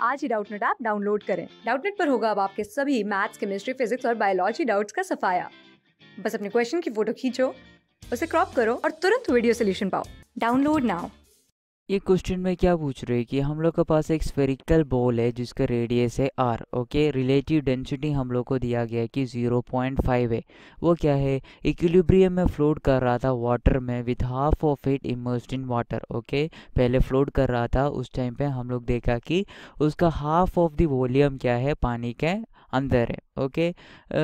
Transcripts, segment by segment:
आज ही Doubtnut app download करें। Doubtnut पर होगा अब आपके सभी मैथ्स, केमिस्ट्री, फिजिक्स और बायोलॉजी डाउट्स का सफाया। बस अपने क्वेश्चन की फोटो खींचो, उसे क्रॉप करो और तुरंत वीडियो सोल्यूशन पाओ। Download now. ये क्वेश्चन में क्या पूछ रहे हैं कि हम लोग के पास एक स्फेरिकल बॉल है जिसका रेडियस है r। ओके, रिलेटिव डेंसिटी हम लोग को दिया गया है कि 0.5 है। वो क्या है, इक्विलिब्रियम में फ्लोट कर रहा था वाटर में with half of it immersed in water. Okay, पहले फ्लोट कर रहा था, उस टाइम पे हम लोग देखा कि उसका हाफ ऑफ द वॉल्यूम क्या है, पानी के अंदर है। ओके,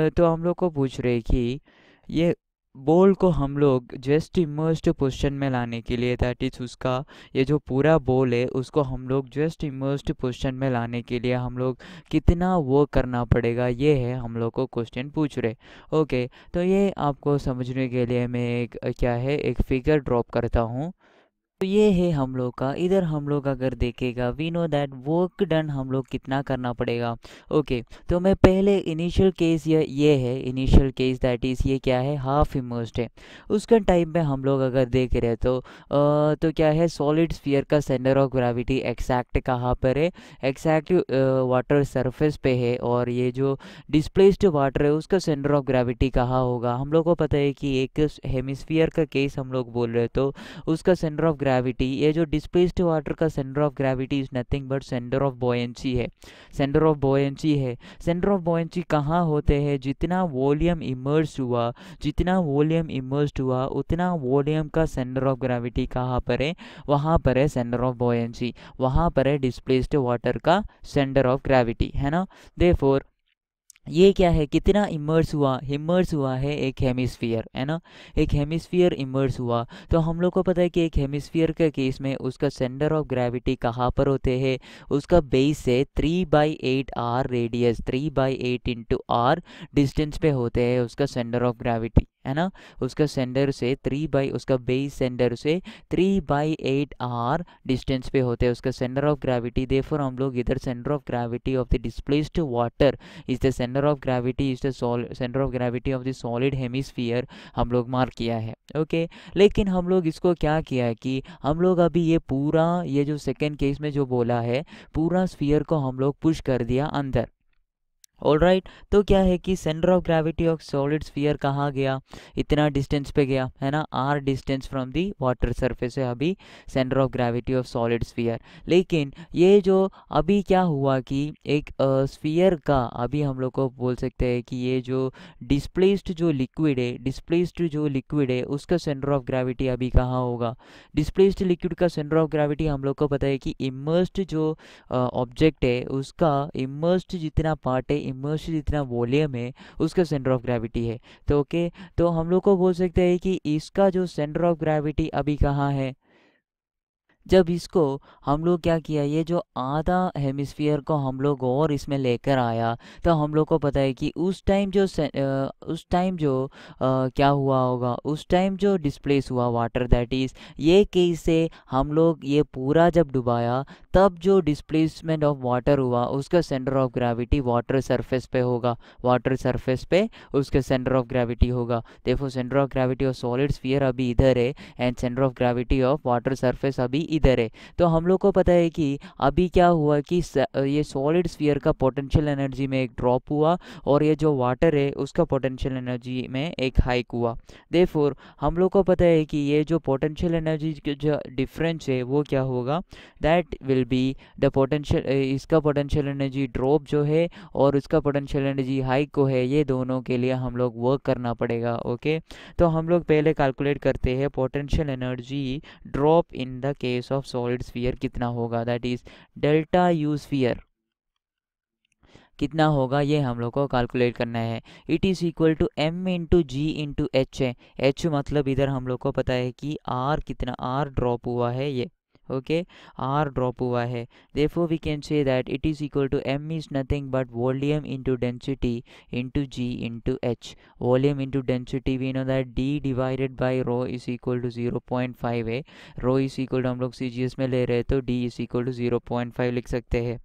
तो हम लोग को पूछ रहे कि ये बॉल को हम लोग जस्ट इमर्स्ड पोजीशन में लाने के लिए, दैट इज उसका ये जो पूरा बॉल है उसको हम लोग जस्ट इमर्स्ड पोजीशन में लाने के लिए हम लोग कितना वर्क करना पड़ेगा, ये है हम लोग को क्वेश्चन पूछ रहे। ओके, तो ये आपको समझने के लिए मैं एक क्या है एक फिगर ड्रॉप करता हूँ। तो ये है हम लोग का, इधर हम लोग अगर देखेगा we know that work done हम लोग कितना करना पड़ेगा। ओके, तो मैं पहले इनिशियल केस ये है इनिशियल केस, दैट इज ये क्या है, हाफ इमर्स्ड है। उसका टाइम पे हम लोग अगर देख रहे हैं तो क्या है, सॉलिड स्फीयर का सेंटर ऑफ ग्रेविटी एग्जैक्ट कहाँ पर है, एग्जैक्ट वाटर सरफेस पे है। और ये जो डिस्प्लेस्ड वाटर है उसका सेंटर ऑफ ग्रेविटी कहाँ होगा, हम लोग को पता है कि एक हेमिस्फीयर का केस हम लोग बोल रहे हैं तो उसका सेंटर ऑफ ग्रेविटी, ये जो डिस्प्लेस्ड वाटर का centre of gravity is nothing but centre of buoyancy है। सेंटर ऑफ बॉयंसी है, सेंटर ऑफ बॉयंसी कहाँ होते हैं, जितना वॉल्यूम इमर्स हुआ, जितना वॉल्यूम इमर्स्ड हुआ उतना वॉल्यूम का सेंटर ऑफ ग्रेविटी कहाँ पर है, वहाँ पर है सेंटर ऑफ बॉयंसी, वहाँ पर है डिस्प्लेस्ड वाटर का सेंटर ऑफ ग्रेविटी, है ना। देयरफॉर ये क्या है, कितना इमर्स हुआ है एक हेमिस्फीयर, है ना। एक हेमिस्फीयर इमर्स हुआ, तो हम लोग को पता है कि एक हेमिस्फीयर के केस में उसका सेंटर ऑफ ग्रेविटी कहाँ पर होते हैं, उसका बेस से 3/8 R radius, 3/8 into R distance पे होते हैं उसका सेंटर ऑफ ग्रेविटी, है ना। उसका सेंटर से उसका बेस सेंटर से 3/8 आर डिस्टेंस पे होते हैं उसका सेंटर ऑफ ग्रेविटी। देयरफॉर हम लोग इधर centre of gravity of the displaced water is the center of gravity is the center of gravity of the solid hemisphere हम लोग मार्क किया है। ओके, लेकिन हम लोग इसको क्या किया है कि हम लोग अभी ये पूरा, ये जो सेकेंड केस में जो बोला है, पूरा स्फीयर को हम लोग पुश कर दिया अंदर। ऑलराइट, तो क्या है कि centre of gravity of solid sphere कहाँ गया, इतना डिस्टेंस पे गया, है ना, R distance from the water surface है अभी centre of gravity of solid sphere. लेकिन ये जो अभी क्या हुआ कि एक स्फीयर का, अभी हम लोग को बोल सकते हैं कि ये जो डिस्प्लेस्ड जो लिक्विड है उसका सेंटर ऑफ ग्रेविटी अभी कहाँ होगा। डिस्प्लेस्ड लिक्विड का सेंटर ऑफ ग्रेविटी हम लोग को पता है कि इमर्स्ड जो ऑब्जेक्ट है उसका इमर्स्ड जितना पार्ट है, इमर्स्ड जितना वॉल्यूम है, उसका सेंटर ऑफ ग्रेविटी है। तो ओके, तो हम लोग को बोल सकते हैं कि इसका जो सेंटर ऑफ ग्रेविटी अभी कहाँ है। जब इसको हम लोग क्या किया, ये जो आधा हेमिस्फीयर को हम लोग और इसमें लेकर आया, तो हम लोग को पता है कि उस टाइम जो क्या हुआ होगा, उस टाइम जो डिस्प्लेस हुआ वाटर, दैट इज ये केस से हम लोग ये पूरा जब डुबाया तब जो डिस्प्लेसमेंट ऑफ वाटर हुआ उसका centre of gravity water surface पे होगा, वाटर सरफेस पे उसका सेंटर ऑफ ग्रेविटी होगा। देखो centre of gravity of solid sphere अभी इधर है and centre of gravity of water surface अभी इधर है। तो हम लोग को पता है कि अभी क्या हुआ कि ये सॉलिड स्फीयर का पोटेंशियल एनर्जी में एक ड्रॉप हुआ और ये जो वाटर है उसका पोटेंशियल एनर्जी में एक हाइक हुआ। देयरफॉर हम लोग को पता है कि ये जो पोटेंशियल एनर्जी जो डिफरेंस है वो क्या होगा, that will be the potential, इसका पोटेंशियल एनर्जी ड्रॉप जो है और उसका पोटेंशियल एनर्जी हाइक को है, ये दोनों के लिए हम लोग वर्क करना पड़ेगा। ओके, तो हम लोग पहले कैलकुलेट करते हैं potential energy drop in the case of solid sphere कितना होगा, that is delta U sphere कितना होगा, ये हम लोग को कैलकुलेट करना है। It is equal to M into G into H है। एच मतलब इधर हम लोग को पता है कि आर कितना, आर ड्रॉप हुआ है ये। ओके, आर ड्रॉप हुआ है। Therefore we can say that it is equal to M is nothing but volume into density into G into H. Volume into density we know that D divided by rho is equal to 0.5 है। रो is equal to हम लोग CGS में ले रहे हैं तो D is equal to 0.5 लिख सकते हैं।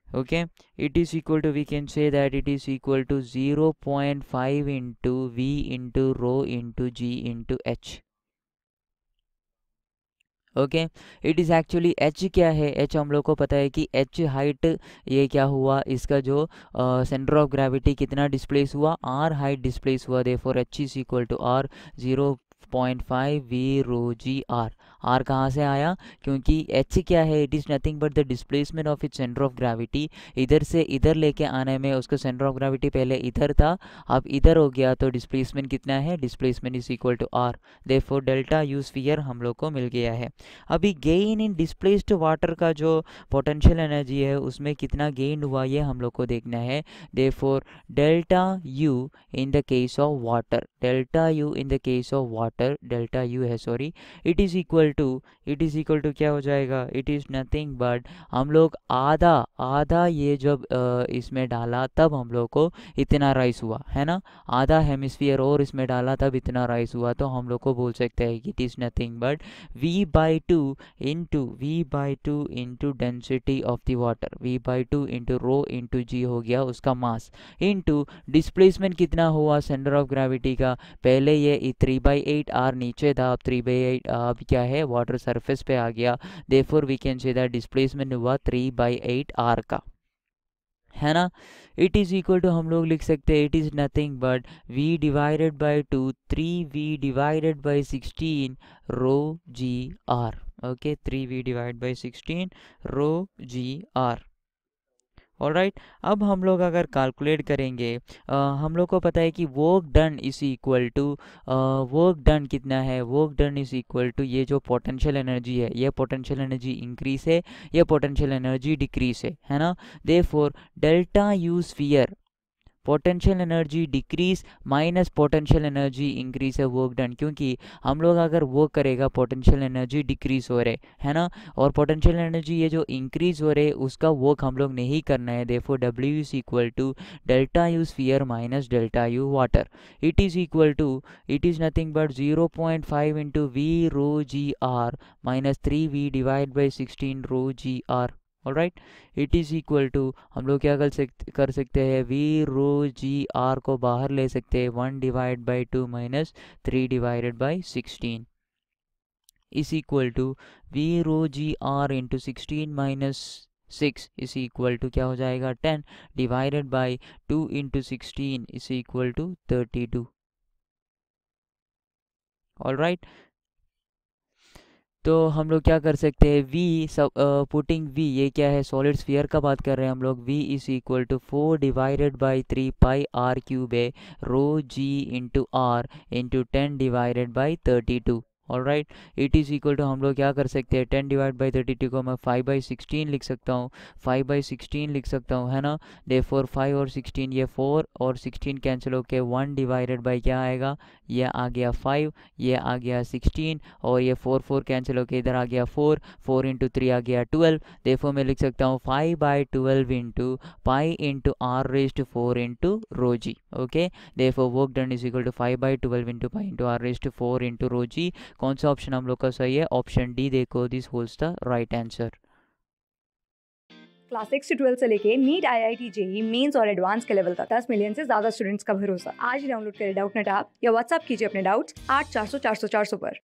Okay, it is equal to, we can say that it is equal to 0.5 into V into rho into G into H. Okay. It is actually H क्या है, एच हम लोग को पता है कि एच हाइट, ये क्या हुआ, इसका जो सेंटर ऑफ ग्रेविटी कितना डिस्प्लेस हुआ, आर हाइट डिस्प्लेस हुआ, therefore H is equal to R 0.5 V rho G R. R कहाँ से आया, क्योंकि एच क्या है, it is nothing but the displacement of its centre of gravity. इधर से इधर लेके आने में उसका सेंटर ऑफ ग्रेविटी पहले इधर था, अब इधर हो गया, तो डिस्प्लेसमेंट कितना है, displacement is equal to R, therefore delta U sphere हम लोग को मिल गया है। अभी गेन इन डिस्प्लेस्ड वाटर का जो पोटेंशियल एनर्जी है उसमें कितना गेन हुआ ये हम लोग को देखना है। Therefore delta U in the case of water, delta U in the case of water, delta U है sorry, it is equal to क्या हो जाएगा, इट इज़ नथिंग बट हम लोग आधा आधा ये जब इसमें डाला तब हम लोग को इतना राइस हुआ है ना, आधा हेमिस्फीयर और इसमें डाला तब इतना राइस हुआ, तो हम लोग को बोल सकते हैं कि it is nothing but V/2 into density of the water, V/2 into rho into G हो गया उसका मास, into डिस्प्लेसमेंट कितना हुआ सेंटर ऑफ ग्रेविटी का, पहले ये 3/8 R नीचे था, अब 3/8 अब क्या है वाटर सरफेस पे आ गया, therefore we can say that displacement हुआ 3/8 R का, है ना। इट इज़ इक्वल टू हम लोग लिख सकते हैं, it is nothing but v divided by 2 3v divided by 16 rho G R. Okay, 3v divide by 16 rho G R. Alright, अब हम लोग अगर कैलकुलेट करेंगे, हम लोग को पता है कि work done is equal to, work done कितना है, work done is equal to ये जो पोटेंशियल एनर्जी है, ये पोटेंशियल एनर्जी इंक्रीज है, ये पोटेंशियल एनर्जी डिक्रीज है ना। Therefore delta U sphere, potential energy decrease minus potential energy increase है वर्क डन, क्योंकि हम लोग अगर वर्क करेगा पोटेंशियल एनर्जी डिक्रीज हो रहे है ना, और पोटेंशियल एनर्जी ये जो इंक्रीज हो रहे उसका वर्क हम लोग नहीं करना है, therefore W is equal to delta U sphere minus delta U water, it is equal to, it is nothing but 0.5 into V rho G R minus 3v divide by 16 rho G R. Alright, it is equal to हम लोग क्या कर सकते हैं, we rho G are को बाहर ले सकते हैं, 1 divide by 2 minus 3 divided by 16 is equal to V rho G R into 16 minus 6 is equal to क्या हो जाएगा, 10 divided by 2 into 16 is equal to 32। Alright, तो हम लोग क्या कर सकते हैं, v सब पुटिंग v, ये क्या है सॉलिड स्फीयर का बात कर रहे हैं हम लोग, v is equal to 4 divided by 3 pi r cube है rho g into r into 10 divided by 32। Alright, it is equal to हम लोग क्या कर सकते हैं, 10 डिवाइड बाई 32 को मैं 5/16 लिख सकता हूँ, 5/16 लिख सकता हूँ, है ना। देयरफॉर 5 और 16, ये 4 और 16 कैंसिल होके 1 डिवाइडेड बाई क्या आएगा, ये आ गया 5, ये आ गया 16, और ये 4 कैंसिल होके इधर आ गया 4 इंटू 3 आ गया 12। देयरफॉर मैं लिख सकता हूँ 5/12 into pi into r raised 4 into rho g. Okay, therefore work done is equal to 5/12 into pi into r raised 4 into rho g. कौन सा ऑप्शन हम लोग का सही है, ऑप्शन डी देखो, this holds the right answer. Class 6 से 12 से लेके नीट, IIT, JEE मेंस और एडवांस के लेवल तक 10 मिलियन से ज्यादा स्टूडेंट्स का भरोसा। आज ही डाउनलोड करें डाउटनेट ऐप या व्हाट्सएप कीजिए अपने डाउट्स 8400 400 400 पर।